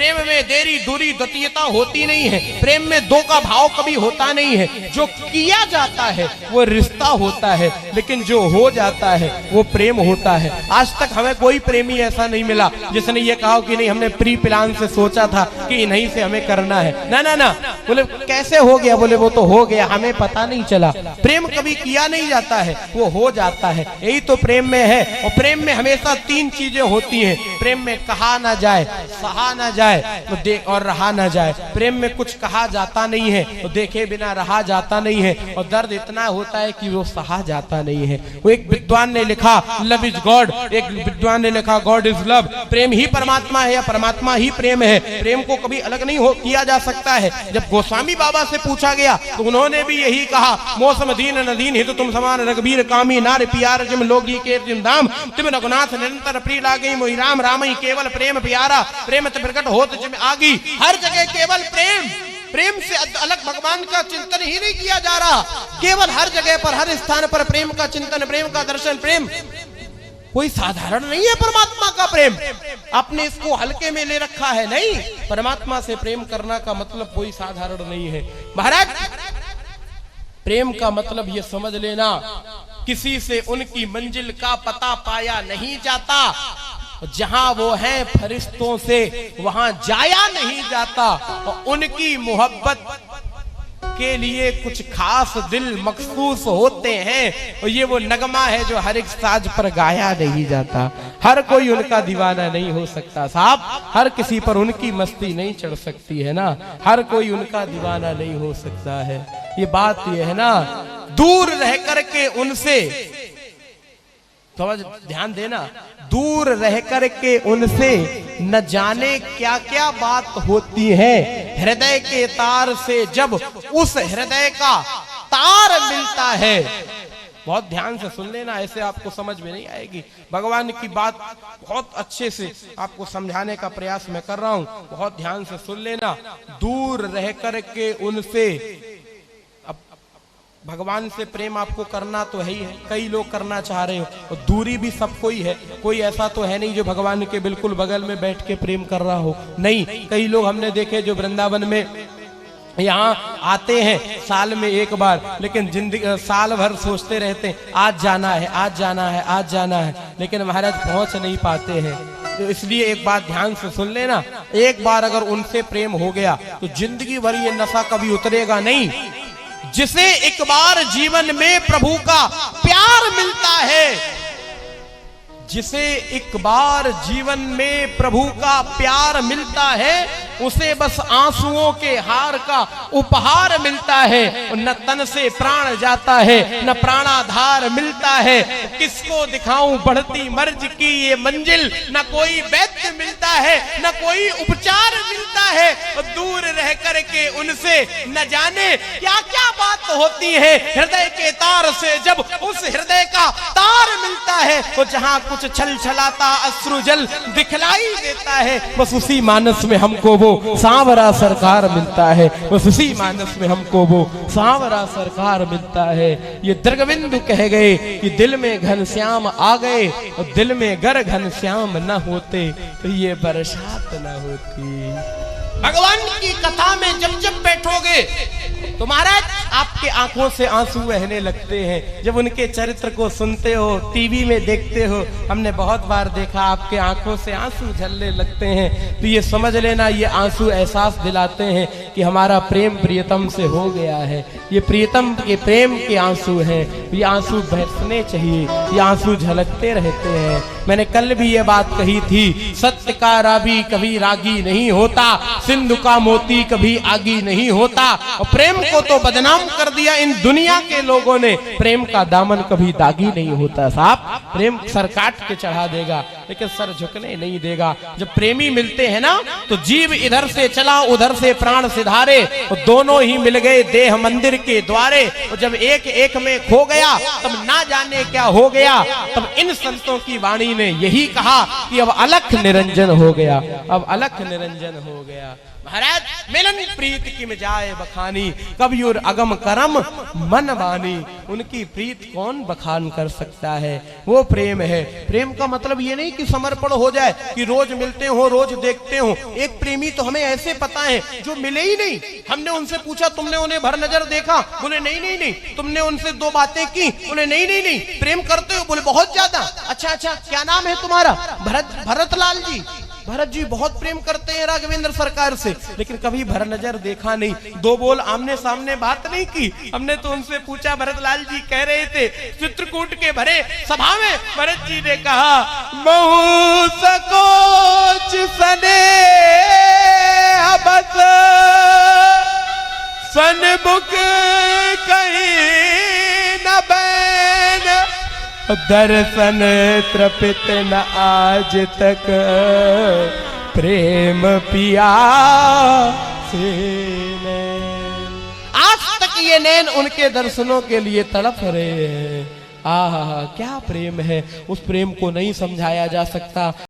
प्रेम में देरी दूरी द्वितीयता होती नहीं है, प्रेम में दो का भाव कभी होता नहीं है। जो किया जाता है वो रिश्ता होता है, लेकिन जो हो जाता है वो प्रेम होता है। आज तक हमें कोई प्रेमी ऐसा नहीं मिला जिसने ये कहा कि नहीं हमने प्री प्लान से सोचा था कि इन्हीं से हमें करना है। ना ना ना, बोले कैसे हो गया, बोले वो तो हो गया, हमें पता नहीं चला। प्रेम कभी किया नहीं जाता है, वो हो जाता है। यही तो प्रेम में है। और प्रेम में हमेशा तीन चीजें होती हैं। प्रेम में कहा ना जाए, सहा ना जाए तो देख और रहा ना जाए। प्रेम में कुछ कहा जाता नहीं है तो देखे बिना रहा जाता नहीं है, और दर्द इतना होता है कि वो सहा जाता नहीं है। वो एक विद्वान ने लिखा लव इज गॉड, एक विद्वान ने लिखा गॉड इज लव। प्रेम ही परमात्मा है या परमात्मा ही प्रेम है। प्रेम को कभी अलग नहीं हो किया जा सकता है। जब गोस्वामी बाबा से पूछा गया तो उन्होंने भी यही कहा, मौसम दीन नदीन हित तुम समान रघुबीर कामी नार प्यार जिम लोगी के जिम दाम तुम रघुनाथ निरंतर प्रिय लागी मोहि राम राम ही केवल प्रेम प्यारा प्रेम प्रकट होत जिम आगी। हर जगह केवल प्रेम, प्रेम से अलग भगवान का चिंतन ही नहीं किया जा रहा। केवल हर जगह पर हर स्थान पर प्रेम का चिंतन, प्रेम का दर्शन। प्रेम कोई साधारण नहीं है परमात्मा का प्रेम, आपने इसको हल्के में ले रखा है। नहीं, परमात्मा से प्रेम करना का मतलब कोई साधारण नहीं है। महाराज प्रेम का मतलब ये समझ लेना, किसी से उनकी मंजिल का पता पाया नहीं जाता। जहां वो हैं फरिश्तों से वहां जाया नहीं जाता। और उनकी मोहब्बत के लिए कुछ खास दिल मखसूस होते हैं, और ये वो नगमा है जो हर एक साज पर गाया नहीं जाता। हर कोई उनका दीवाना नहीं हो सकता साहब, हर किसी पर उनकी मस्ती नहीं चढ़ सकती है ना, हर कोई उनका दीवाना नहीं हो सकता है। ये बात ये है ना, दूर रह करके उनसे, समझ ध्यान देना, दूर रह करके उनसे न जाने क्या क्या बात होती है। हृदय के तार से जब उस हृदय का तार मिलता है, बहुत ध्यान से सुन लेना, ऐसे आपको समझ में नहीं आएगी। भगवान की बात बहुत अच्छे से आपको समझाने का प्रयास मैं कर रहा हूं, बहुत ध्यान से सुन लेना। दूर रह करके उनसे, भगवान से प्रेम आपको करना तो है ही है, कई लोग करना चाह रहे हो, और दूरी भी सबको ही है। कोई ऐसा तो है नहीं जो भगवान के बिल्कुल बगल में बैठ के प्रेम कर रहा हो, नहीं। कई लोग हमने देखे जो वृंदावन में यहाँ आते हैं साल में एक बार, लेकिन जिंदगी साल भर सोचते रहते हैं आज जाना है, आज जाना है, आज जाना है, लेकिन महाराज पहुंच नहीं पाते हैं। तो इसलिए एक बात ध्यान से सुन लेना, एक बार अगर उनसे प्रेम हो गया तो जिंदगी भर ये नशा कभी उतरेगा नहीं। जिसे एक बार जीवन में प्रभु का प्यार मिलता है, जिसे एक बार जीवन में प्रभु का प्यार मिलता है, उसे बस आंसुओं के हार का उपहार मिलता है। न तन से प्राण जाता है, न प्राणाधार मिलता है। किसको दिखाऊं बढ़ती मर्ज की ये मंजिल, न कोई वैद्य मिलता है, न कोई उपचार मिलता है। दूर रह करके उनसे न जाने क्या क्या बात होती है। हृदय के तार से जब उस हृदय का तार मिलता है, तो जहां कुछ छल छलाता अश्रु जल दिखलाई देता है, बस उसी मानस में हमको वो सांवरा सरकार मिलता है। बस उसी मानस में हमको वो सांवरा सरकार मिलता है। ये दर्गबिंदु कह गए कि दिल में घनश्याम आ गए, और दिल में गर घनश्याम न होते तो ये बरसात न होती। भगवान की कथा में जब जब बैठोगे तो महाराज आपके आंखों से आंसू बहने लगते हैं। जब उनके चरित्र को सुनते हो, टीवी में देखते हो, हमने बहुत बार देखा, आपके आंखों से आंसू झलने लगते हैं। तो ये समझ लेना, ये आंसू एहसास दिलाते हैं कि हमारा प्रेम प्रियतम से हो गया है। ये प्रियतम के प्रेम के आंसू हैं, ये आंसू बरसने चाहिए, ये आंसू झलकते रहते हैं। मैंने कल भी ये बात कही थी, सत्य का रावी कभी रागी नहीं होता, सिंधु का मोती कभी आगी नहीं होता। और प्रेम को तो बदनाम कर दिया इन दुनिया के लोगों ने, प्रेम का दामन कभी दागी नहीं होता साहब। प्रेम सर काट के चढ़ा देगा, लेकिन सर झुकने नहीं देगा। जब प्रेमी मिलते हैं ना, तो जीव इधर से चला उधर से प्राण सिधारे, और दोनों ही मिल गए देह मंदिर के द्वारे। और जब एक एक में खो गया, तब ना जाने क्या हो गया। तब इन संतों की वाणी ने यही कहा कि अब अलख निरंजन हो गया, अब अलख निरंजन हो गया। महाराज मिलन प्रीत की मिजाए बखानी, कवि और अगम करम मन बानी, उनकी प्रीत कौन बखान कर सकता है। वो प्रेम है। प्रेम का मतलब ये नहीं कि समर्पण हो जाए, कि रोज मिलते हो रोज देखते हो। एक प्रेमी तो हमें ऐसे पता है जो मिले ही नहीं, हमने उनसे पूछा तुमने उन्हें भर नजर देखा, बोले नहीं नहीं नहीं। तुमने उनसे दो बातें की, बोले नहीं नहीं नहीं। प्रेम करते हो, बोले बहुत ज्यादा। अच्छा अच्छा, क्या नाम है तुम्हारा? भरत लाल जी। भरत जी बहुत प्रेम करते हैं राघवेंद्र सरकार से, लेकिन कभी भर नजर देखा नहीं, दो बोल आमने सामने बात नहीं की। हमने तो उनसे पूछा, भरत लाल जी कह रहे थे चित्रकूट के भरे सभा में, भरत जी ने कहा महू सकोच सने बस सन बुक कहीं न बैन, दर्शन तृपित न आज तक प्रेम पिया से नैन। आज तक ये नैन उनके दर्शनों के लिए तड़प रहे हैं। आहा, क्या प्रेम है। उस प्रेम को नहीं समझाया जा सकता।